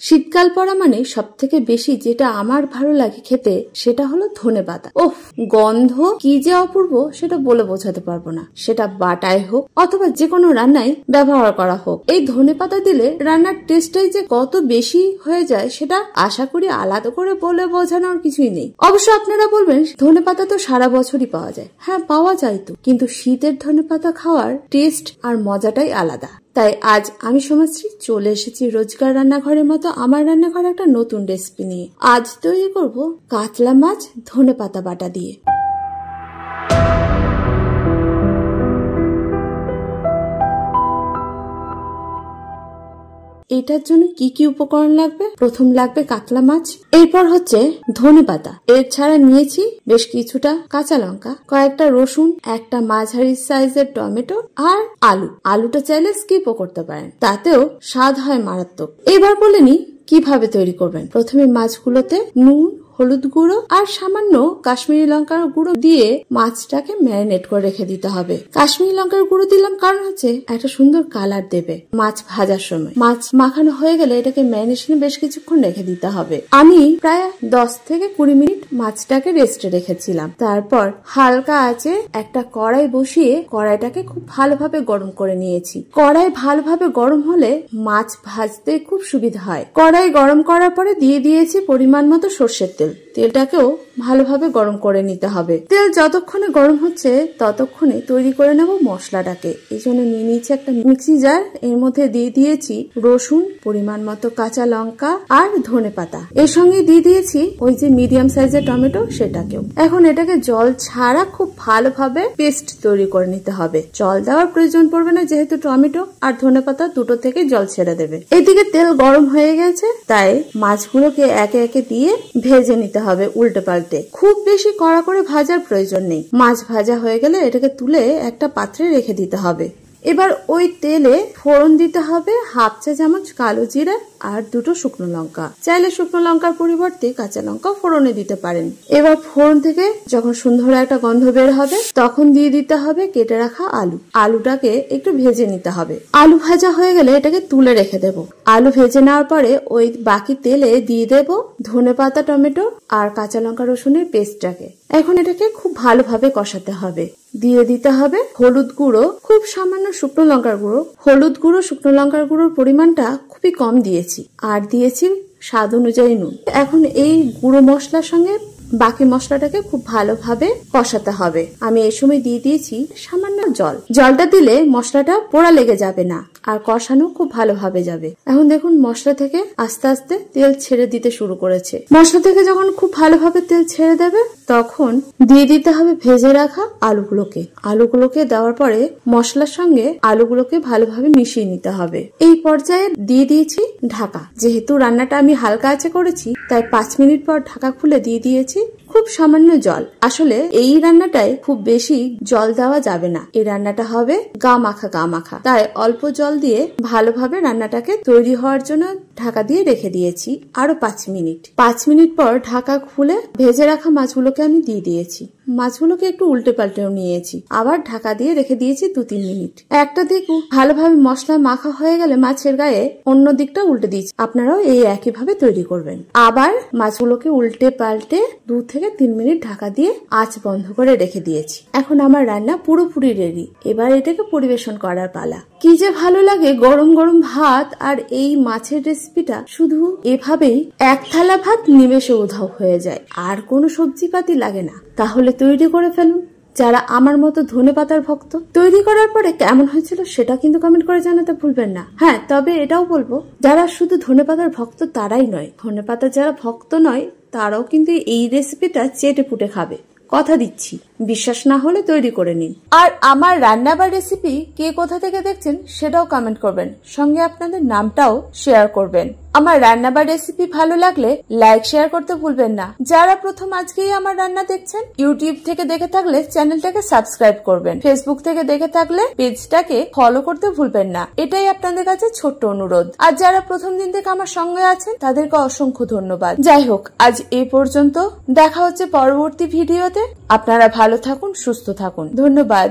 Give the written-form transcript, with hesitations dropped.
শীতকাল পড়া মানে সব থেকে বেশি যেটা আমার ভালো লাগে খেতে সেটা হলো ধনেপাতা। ওহ, গন্ধ কি যে অপূর্ব সেটা বলে বোঝাতে পারবো না। সেটা বাটায় হোক অথবা যে কোনো রান্নায় ব্যবহার করা হোক, এই ধনেপাতা দিলে রান্নার টেস্টটাই যে কত বেশি হয়ে যায় সেটা আশা করি আলাদা করে বলে বোঝানোর কিছুই নেই। অবশ্য আপনারা বলবেন ধনেপাতা তো সারা বছরই পাওয়া যায়। হ্যাঁ, পাওয়া যায় তো, কিন্তু শীতের ধনেপাতা খাওয়ার টেস্ট আর মজাটাই আলাদা। তাই আজ আমি সমাজশ্রী চলে এসেছি রোজকার রান্নাঘরের মতো আমার রান্নাঘরে একটা নতুন রেসিপি নিয়ে। আজ তৈরি করব কাতলা মাছ ধনেপাতা বাটা দিয়ে। এটার জন্য কি কি উপকরণ লাগবে? প্রথম লাগবে কাতলা মাছ, এরপর হচ্ছে ধনেপাতা, এর ছাড়া নিয়েছি বেশ কিছুটা কাঁচা লঙ্কা, কয়েকটা রসুন, একটা মাঝারি সাইজের টমেটো আর আলুটা চাইলে স্কিপও করতে পারেন, তাতেও স্বাদ হয় মারাত্মক। এবার বলে নি কিভাবে তৈরি করবেন। প্রথমে মাছগুলোতে নুন, হলুদ গুঁড়ো আর সামান্য কাশ্মীরি লঙ্কার গুঁড়ো দিয়ে মাছটাকে ম্যারিনেট করে রেখে দিতে হবে। কাশ্মীরি লঙ্কার গুঁড়ো দিলাম কারণ হচ্ছে একটা সুন্দর কালার দেবে মাছ ভাজার সময়। মাছ মাখানো হয়ে গেলে এটাকে ম্যারিনেশনে বেশ কিছুক্ষণ রেখে দিতে হবে। আমি প্রায় 10 থেকে 20 মিনিট মাছটাকে রেস্টে রেখেছিলাম। তারপর হালকা আঁচে একটা কড়াই বসিয়ে কড়াইটাকে খুব ভালোভাবে গরম করে নিয়েছি। কড়াই ভালোভাবে গরম হলে মাছ ভাজতে খুব সুবিধা হয়। কড়াই গরম করার পরে দিয়ে দিয়েছি পরিমাণ মতো সর্ষের তেল। তেলটাকেও ভালোভাবে গরম করে নিতে হবে। তেল যতক্ষণে গরম হচ্ছে ততক্ষণে তৈরি করে নেব মশলাটাকে। এই জন্য নিয়ে নিয়েছি একটা মিক্সি জার, এর মধ্যে দিয়ে দিয়েছি রসুন, পরিমাণ মতো কাঁচা লঙ্কা আর ধনেপাতা। এর সঙ্গে দিয়ে দিয়েছি ওই যে মিডিয়াম সাইজের টমেটো, সেটাকেও। এখন এটাকে জল ছাড়া খুব ভালোভাবে পেস্ট তৈরি করে নিতে হবে। জল দেওয়ার প্রয়োজন পড়বে না, যেহেতু টমেটো আর ধনেপাতা দুটো থেকে জল ছেড়ে দেবে। এদিকে তেল গরম হয়ে গেছে, তাই মাছগুলোকে একে একে দিয়ে ভেজে নিতে হবে উল্টে পাল্টে। খুব বেশি কড়া করে ভাজার প্রয়োজন নেই। মাছ ভাজা হয়ে গেলে এটাকে তুলে একটা পাত্রে রেখে দিতে হবে। এবার ওই তেলে ফোড়ন দিতে হবে 1/2 চা চামচ কালো জিরা আর 2টো শুকনো লঙ্কা। চাইলে শুকনো লঙ্কার পরিবর্তে কাঁচা লঙ্কা ফোড়নে দিতে পারেন। এবার ফোড়ন থেকে যখন সুন্দর একটা গন্ধ বের হবে তখন দিয়ে দিতে হবে কেটে রাখা আলুটাকে একটু ভেজে নিতে হবে। আলু ভাজা হয়ে গেলে এটাকে তুলে রেখে দেব। আলু ভেজে নেওয়ার পরে ওই বাকি তেলে দিয়ে দেব ধনেপাতা, টমেটো আর কাঁচা লঙ্কা রসুনের পেস্টটাকে। এখন এটাকে খুব ভালোভাবে কষাতে হবে। দিয়ে দিতে হবে হলুদ গুঁড়ো, খুব সামান্য শুকনো লঙ্কার গুঁড়ো। হলুদ গুঁড়ো, শুকনো লঙ্কার গুঁড়োর পরিমাণটা খুবই কম দিয়েছি, আর দিয়েছি স্বাদ অনুযায়ী নুন। এখন এই গুঁড়ো মশলার সঙ্গে বাকি মশলাটাকে খুব ভালোভাবে কষাতে হবে। আমি এই সময় দিয়ে দিয়েছি সামান্য জল। জলটা দিলে মশলাটা পোড়া লেগে যাবে না আর কষানো খুব ভালোভাবে যাবে। এখন দেখুন মশলা থেকে আস্তে আস্তে তেল ছেড়ে দিতে শুরু করেছে। মশলা থেকে যখন খুব ভালোভাবে তেল ছেড়ে দেবে তখন দিয়ে দিতে হবে ভেজে রাখা আলুগুলোকে দেওয়ার পরে মশলার সঙ্গে আলুগুলোকে ভালোভাবে মিশিয়ে নিতে হবে। এই পর্যায়ে দিয়ে দিয়েছি ঢাকা। যেহেতু রান্নাটা আমি হালকা আঁচে করেছি তাই 5 মিনিট পর ঢাকা খুলে দিয়ে দিয়েছি খুব সামান্য জল। আসলে এই রান্নাটায় খুব বেশি জল দেওয়া যাবে না, এই রান্নাটা হবে গা মাখা, তাই অল্প জল দিয়ে ভালোভাবে রান্নাটাকে তৈরি হওয়ার জন্য ঢাকা দিয়ে রেখে দিয়েছি আরো 5 মিনিট। 5 মিনিট পর ঢাকা খুলে ভেজে রাখা মাছগুলোকে আমি দিয়ে দিয়েছি। মাছগুলোকে একটু উল্টে পাল্টেও নিয়েছি, আবার ঢাকা দিয়ে রেখে দিয়েছি 2-3 মিনিট। একটা দিক ভালোভাবে মশলা মাখা হয়ে গেলে মাছের গায়ে অন্য দিকটা উল্টে দিয়েছি। আপনারাও এই একইভাবে তৈরি করবেন। আবার মাছগুলোকে উল্টে পাল্টে 2 থেকে 3 মিনিট ঢাকা দিয়ে আঁচ বন্ধ করে রেখে দিয়েছি। এখন আমার রান্না পুরোপুরি রেডি। এবার এটাকে পরিবেশন করার পালা। কি যে ভালো লাগে গরম গরম ভাত আর এই মাছের রেসিপিটা। শুধু এভাবেই এক থালা ভাত নিমেষে উধাও হয়ে যায়, আর কোনো সবজি পাতি লাগে না। তাহলে তৈরি করে ফেলুন। যারা আমার মতো ধনেপাতার ভক্ত, তৈরি করার পরে কেমন হয়েছিল সেটা কিন্তু কমেন্ট করে জানাতে ভুলবেন না। হ্যাঁ, তবে এটাও বলবো যারা শুধু ধনেপাতার ভক্ত তারাই নয়, ধনেপাতার যারা ভক্ত নয় তারাও কিন্তু এই রেসিপিটা চেটে পুটে খাবে। কথা দিচ্ছি, বিশ্বাস না হলে তৈরি করে নিন। আর আমার রান্না বা রেসিপি কে কোথা থেকে দেখছেন সেটাও কমেন্ট করবেন, সঙ্গে আপনাদের নামটাও শেয়ার করবেন। আমার রান্না বা রেসিপি ভালো লাগলে লাইক শেয়ার করতে ভুলবেন না। যারা প্রথম আজকেই আমার রান্না দেখছেন, ইউটিউব থেকে দেখে থাকলে চ্যানেলটাকে সাবস্ক্রাইব করবেন। ফেসবুক থেকে দেখে থাকলে পেজটাকে ফলো করতে ভুলবেন না। এটাই আপনাদের কাছে ছোট্ট অনুরোধ। আর যারা প্রথম দিন থেকে আমার সঙ্গে আছেন তাদেরকে অসংখ্য ধন্যবাদ। যাই হোক, আজ এই পর্যন্ত। দেখা হচ্ছে পরবর্তী ভিডিওতে। আপনারা ভালো থাকুন, সুস্থ থাকুন। ধন্যবাদ।